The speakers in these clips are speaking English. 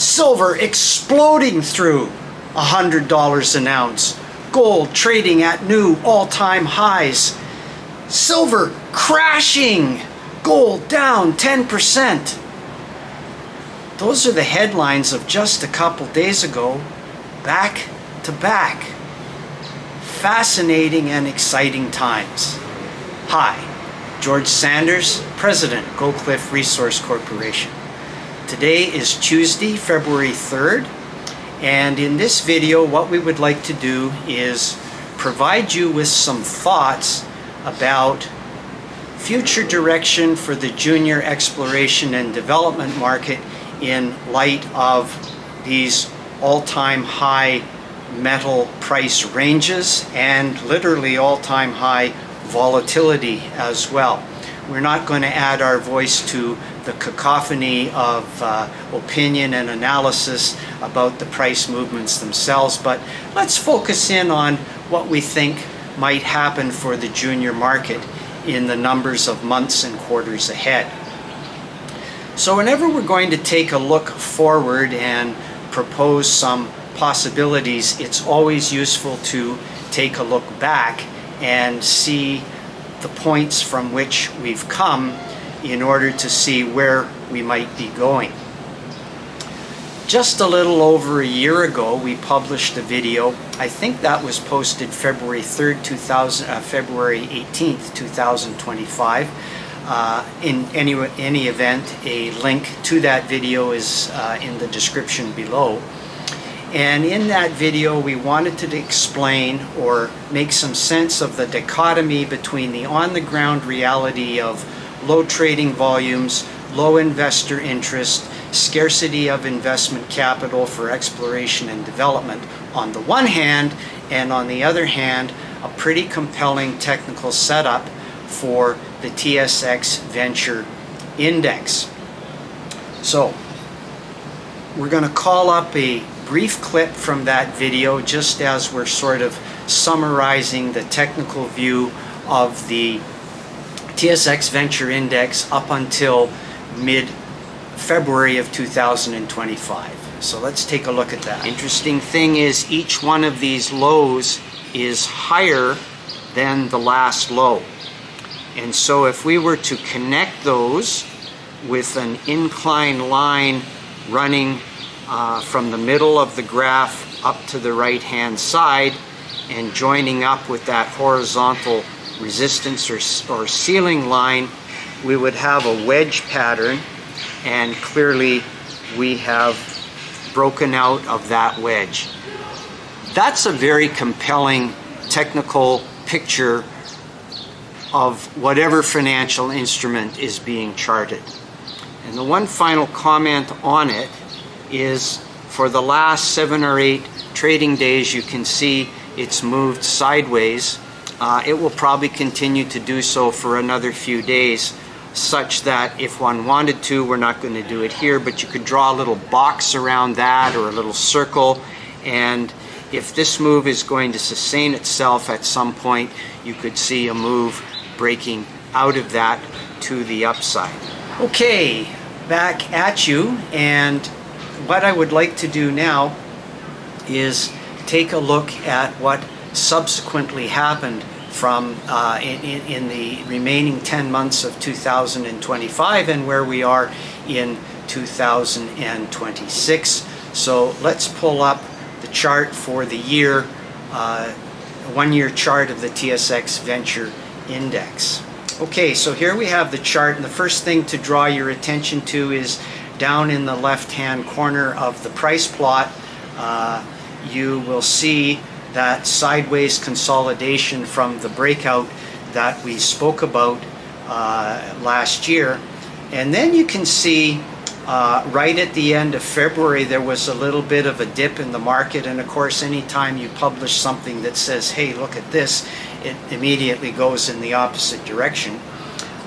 Silver exploding through $100 an ounce. Gold trading at new all-time highs. Silver crashing. Gold down 10%. Those are the headlines of just a couple days ago, back to back. Fascinating and exciting times. Hi, George Sanders, President, Goldcliff Resource Corporation. Today is Tuesday, February 3rd, and in this video what we would like to do is provide you with some thoughts about future direction for the junior exploration and development market in light of these all-time high metal price ranges and literally all-time high volatility as well. We're not going to add our voice to the cacophony of opinion and analysis about the price movements themselves, but let's focus in on what we think might happen for the junior market in the numbers of months and quarters ahead. So whenever we're going to take a look forward and propose some possibilities, it's always useful to take a look back and see the points from which we've come in order to see where we might be going. Just a little over a year ago, we published a video. I think that was posted February 3rd, February 18th, 2025. In any event, a link to that video is in the description below. And in that video, we wanted to explain or make some sense of the dichotomy between the on-the-ground reality of low trading volumes, low investor interest, scarcity of investment capital for exploration and development on the one hand, and on the other hand, a pretty compelling technical setup for the TSX Venture Index. So, we're going to call up a brief clip from that video just as we're sort of summarizing the technical view of the TSX Venture Index up until mid-February of 2025. So let's take a look at that. Interesting thing is each one of these lows is higher than the last low. And so if we were to connect those with an inclined line running from the middle of the graph up to the right hand side and joining up with that horizontal resistance or ceiling line, we would have a wedge pattern, and clearly we have broken out of that wedge. That's a very compelling technical picture of whatever financial instrument is being charted. And the one final comment on it is for the last 7 or 8 trading days, you can see it's moved sideways. It will probably continue to do so for another few days, such that if one wanted to, we're not going to do it here, but you could draw a little box around that or a little circle, and if this move is going to sustain itself at some point, you could see a move breaking out of that to the upside. Okay, back at you, and what I would like to do now is take a look at what subsequently happened from in the remaining 10 months of 2025 and where we are in 2026. So let's pull up the chart for the year, one-year chart of the TSX Venture Index. Okay, so here we have the chart, and the first thing to draw your attention to is down in the left-hand corner of the price plot. You will see that sideways consolidation from the breakout that we spoke about last year. And then you can see right at the end of February there was a little bit of a dip in the market, and of course anytime you publish something that says, hey, look at this, it immediately goes in the opposite direction.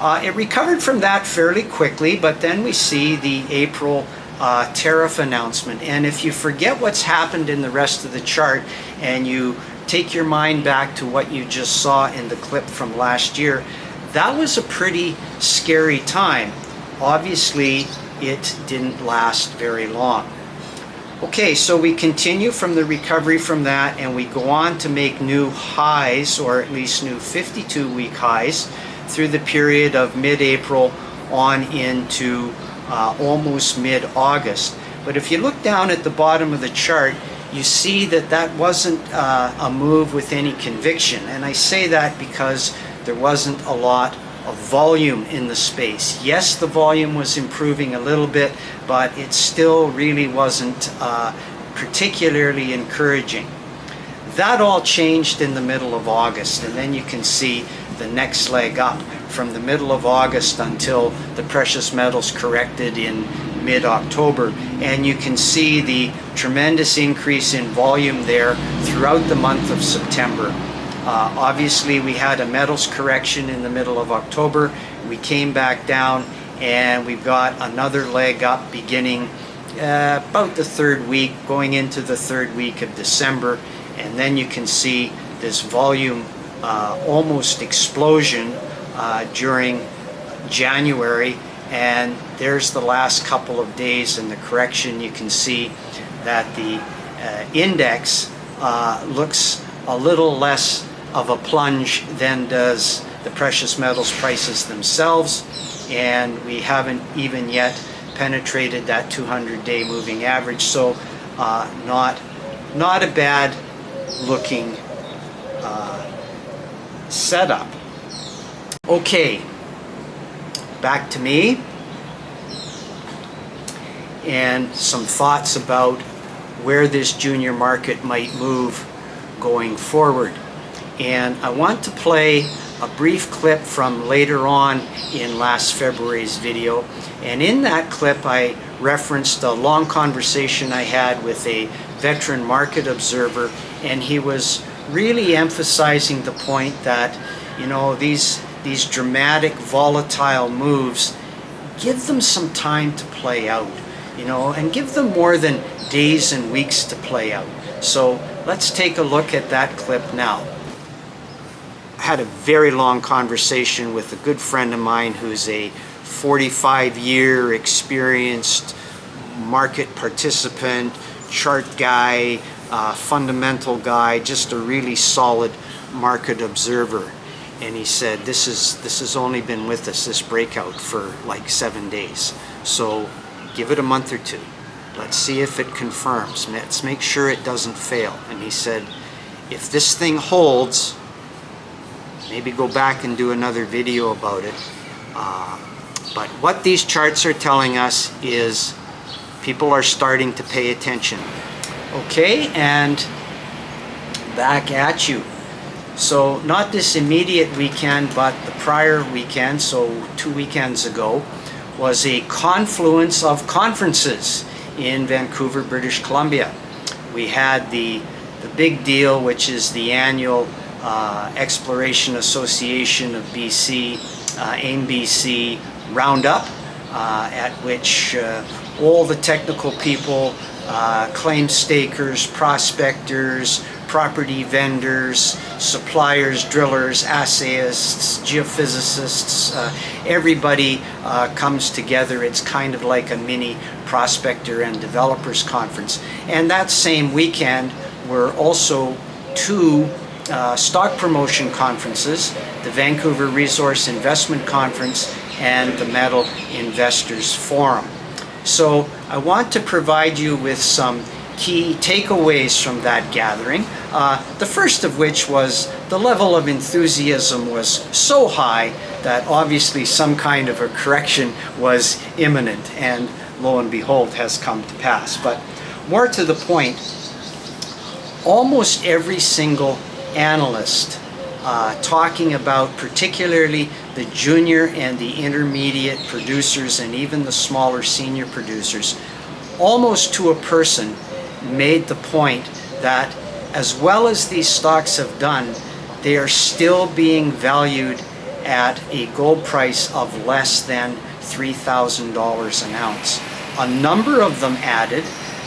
It recovered from that fairly quickly, but then we see the April tariff announcement. And if you forget what's happened in the rest of the chart and you take your mind back to what you just saw in the clip from last year, that was a pretty scary time. Obviously, it didn't last very long. Okay, so we continue from the recovery from that, and we go on to make new highs, or at least new 52-week highs, through the period of mid-April on into almost mid-August. But if you look down at the bottom of the chart, you see that that wasn't a move with any conviction. And I say that because there wasn't a lot of volume in the space. Yes, the volume was improving a little bit, but it still really wasn't particularly encouraging. That all changed in the middle of August, and then you can see the next leg up from the middle of August until the precious metals corrected in mid-October, and you can see the tremendous increase in volume there throughout the month of September. Obviously, we had a metals correction in the middle of October. We came back down, and we've got another leg up beginning about the third week, going into the third week of December. And then you can see this volume almost explosion during January. And there's the last couple of days in the correction. You can see that the index looks a little less of a plunge than does the precious metals prices themselves, and we haven't even yet penetrated that 200-day moving average, so not a bad looking setup. Okay, back to me and some thoughts about where this junior market might move going forward. And I want to play a brief clip from later on in last February's video. And in that clip, I referenced a long conversation I had with a veteran market observer, and he was really emphasizing the point that, you know, these dramatic volatile moves, give them some time to play out, you know, and give them more than days and weeks to play out. So let's take a look at that clip now. I had a very long conversation with a good friend of mine who's a 45-year experienced market participant, chart guy, fundamental guy, just a really solid market observer. And he said, this has only been with us, this breakout, for like 7 days. So give it a month or two. Let's see if it confirms. Let's make sure it doesn't fail. And he said, if this thing holds, maybe go back and do another video about it. But what these charts are telling us is people are starting to pay attention. Okay, and back at you. So not this immediate weekend, but the prior weekend, so 2 weekends ago, was a confluence of conferences in Vancouver, British Columbia. We had the big deal, which is the annual Exploration Association of BC, AIM-BC Roundup, at which all the technical people, claim stakers, prospectors, property vendors, suppliers, drillers, assayists, geophysicists, everybody comes together. It's kind of like a mini prospector and developers conference. And that same weekend were also two stock promotion conferences, the Vancouver Resource Investment Conference and the Metal Investors Forum. So I want to provide you with some key takeaways from that gathering. The first of which was the level of enthusiasm was so high that obviously some kind of a correction was imminent, and lo and behold has come to pass. But more to the point, almost every single analyst talking about particularly the junior and the intermediate producers and even the smaller senior producers, almost to a person made the point that as well as these stocks have done, they are still being valued at a gold price of less than $3,000 an ounce. A number of them added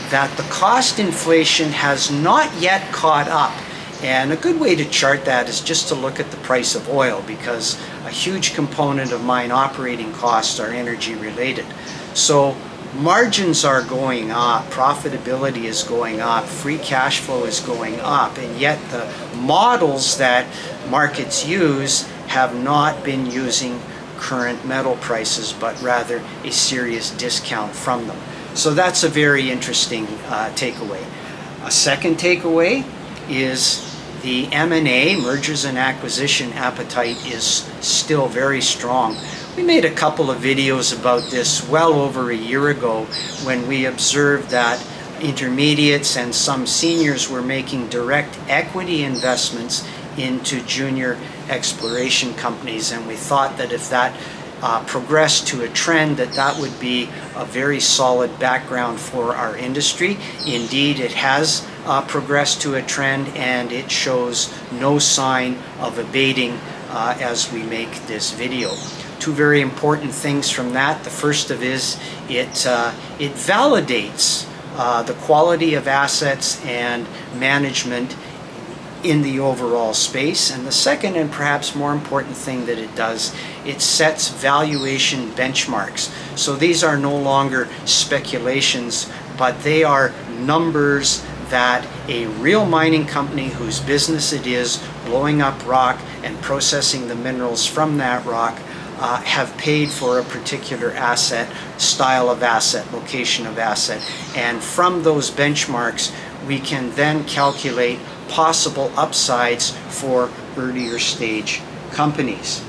that the cost inflation has not yet caught up. And a good way to chart that is just to look at the price of oil, because a huge component of mine operating costs are energy related. So margins are going up, profitability is going up, free cash flow is going up, and yet the models that markets use have not been using current metal prices, but rather a serious discount from them. So that's a very interesting takeaway. A second takeaway is the M&A, mergers and acquisition appetite is still very strong. We made a couple of videos about this well over a year ago when we observed that intermediates and some seniors were making direct equity investments into junior exploration companies, and we thought that if that progressed to a trend, that would be a very solid background for our industry. Indeed, it has progressed to a trend, and it shows no sign of abating as we make this video. Two very important things from that. The first of is it validates the quality of assets and management in the overall space. And the second, and perhaps more important thing that it does, it sets valuation benchmarks. So these are no longer speculations, but they are numbers that a real mining company whose business it is blowing up rock and processing the minerals from that rock have paid for a particular asset, style of asset, location of asset. And from those benchmarks, we can then calculate possible upsides for earlier stage companies.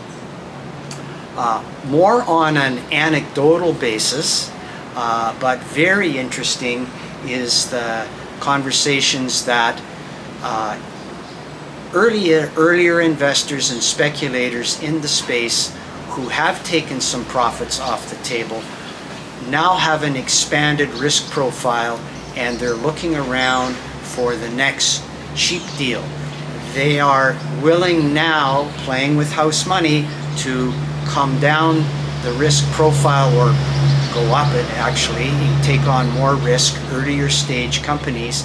More on an anecdotal basis, but very interesting, is the conversations that earlier investors and speculators in the space who have taken some profits off the table now have an expanded risk profile, and they're looking around for the next cheap deal. They are willing now, playing with house money, to come down the risk profile or go up it actually, and take on more risk, earlier stage companies.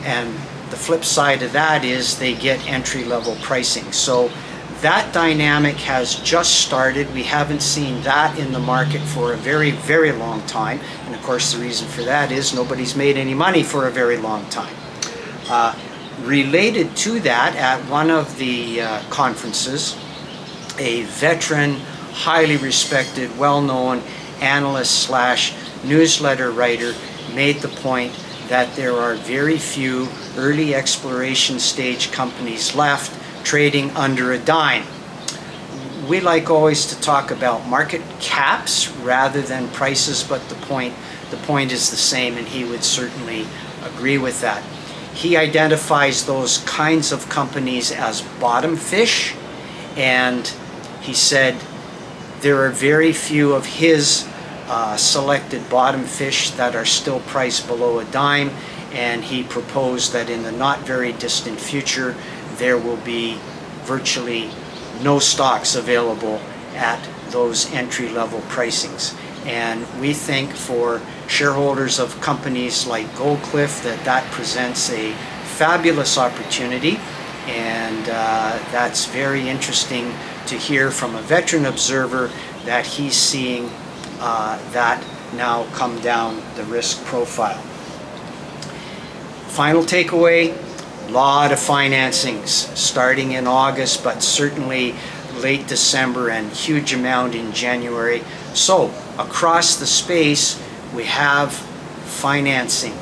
And the flip side of that is they get entry-level pricing. So that dynamic has just started. We haven't seen that in the market for a very, very long time. And of course the reason for that is nobody's made any money for a very long time. Related to that, at one of the conferences, a veteran, highly respected, well-known analyst slash newsletter writer made the point that there are very few early exploration stage companies left trading under a dime. We like always to talk about market caps rather than prices, but the point is the same, and he would certainly agree with that. He identifies those kinds of companies as bottom fish, and he said there are very few of his selected bottom fish that are still priced below a dime, and he proposed that in the not very distant future there will be virtually no stocks available at those entry-level pricings. And we think for shareholders of companies like Goldcliff that presents a fabulous opportunity, and that's very interesting to hear from a veteran observer that he's seeing that now come down the risk profile. Final takeaway, a lot of financings starting in August, but certainly late December, and huge amount in January. So across the space we have financing.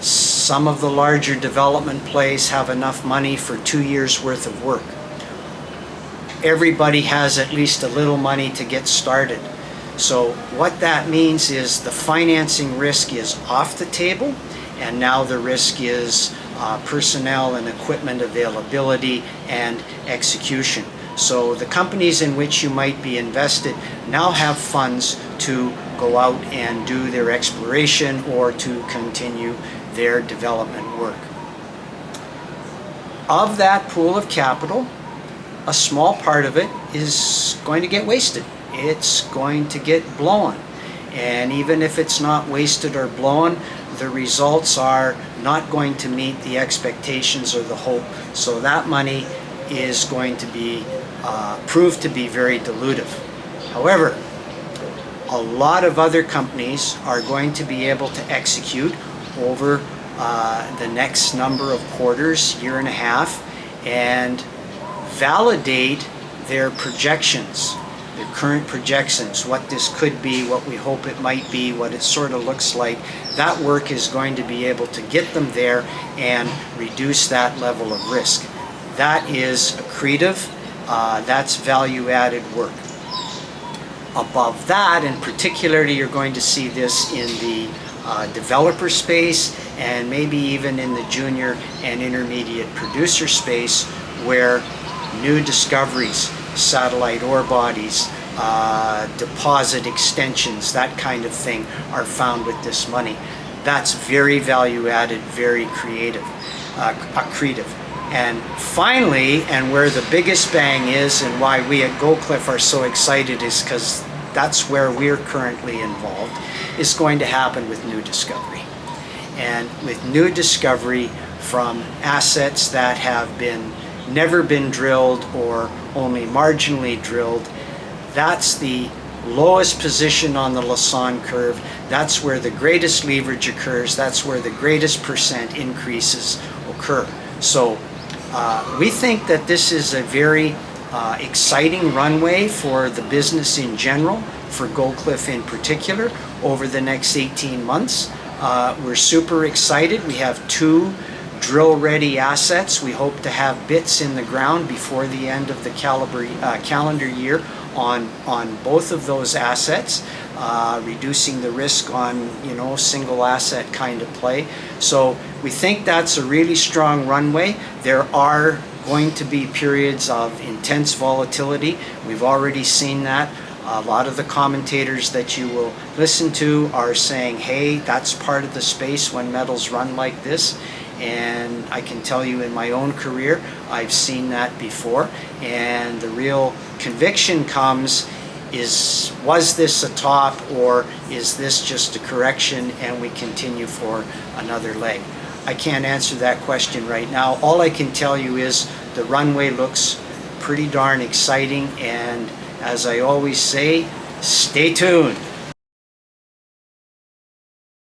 Some of the larger development plays have enough money for 2 years worth of work. Everybody has at least a little money to get started. So what that means is the financing risk is off the table, and now the risk is personnel and equipment availability and execution. So the companies in which you might be invested now have funds to go out and do their exploration or to continue their development work. Of that pool of capital, a small part of it is going to get wasted. It's going to get blown. And even if it's not wasted or blown, the results are not going to meet the expectations or the hope. So that money is going to be proved to be very dilutive. However, a lot of other companies are going to be able to execute over the next number of quarters, year and a half, and validate their projections, their current projections, what this could be, what we hope it might be, what it sort of looks like. That work is going to be able to get them there and reduce that level of risk. That is accretive, that's value-added work. Above that, and particularly you're going to see this in the developer space and maybe even in the junior and intermediate producer space, where new discoveries, satellite ore bodies, deposit extensions, that kind of thing are found with this money. That's very value added, very creative, accretive. And finally, and where the biggest bang is, and why we at Goldcliff are so excited, is because that's where we're currently involved, is going to happen with new discovery. And with new discovery from assets that have never been drilled or only marginally drilled, that's the lowest position on the Lassonde curve. That's where the greatest leverage occurs. That's where the greatest percent increases occur. So we think that this is a very exciting runway for the business in general, for Goldcliff in particular, over the next 18 months. We're super excited. We have 2 drill-ready assets. We hope to have bits in the ground before the end of the calendar year on both of those assets, reducing the risk on, single asset kind of play. So we think that's a really strong runway. There are going to be periods of intense volatility. We've already seen that. A lot of the commentators that you will listen to are saying, hey, that's part of the space when metals run like this. And I can tell you in my own career, I've seen that before. And the real conviction comes is, was this a top, or is this just a correction and we continue for another leg? I can't answer that question right now. All I can tell you is the runway looks pretty darn exciting, and as I always say, stay tuned.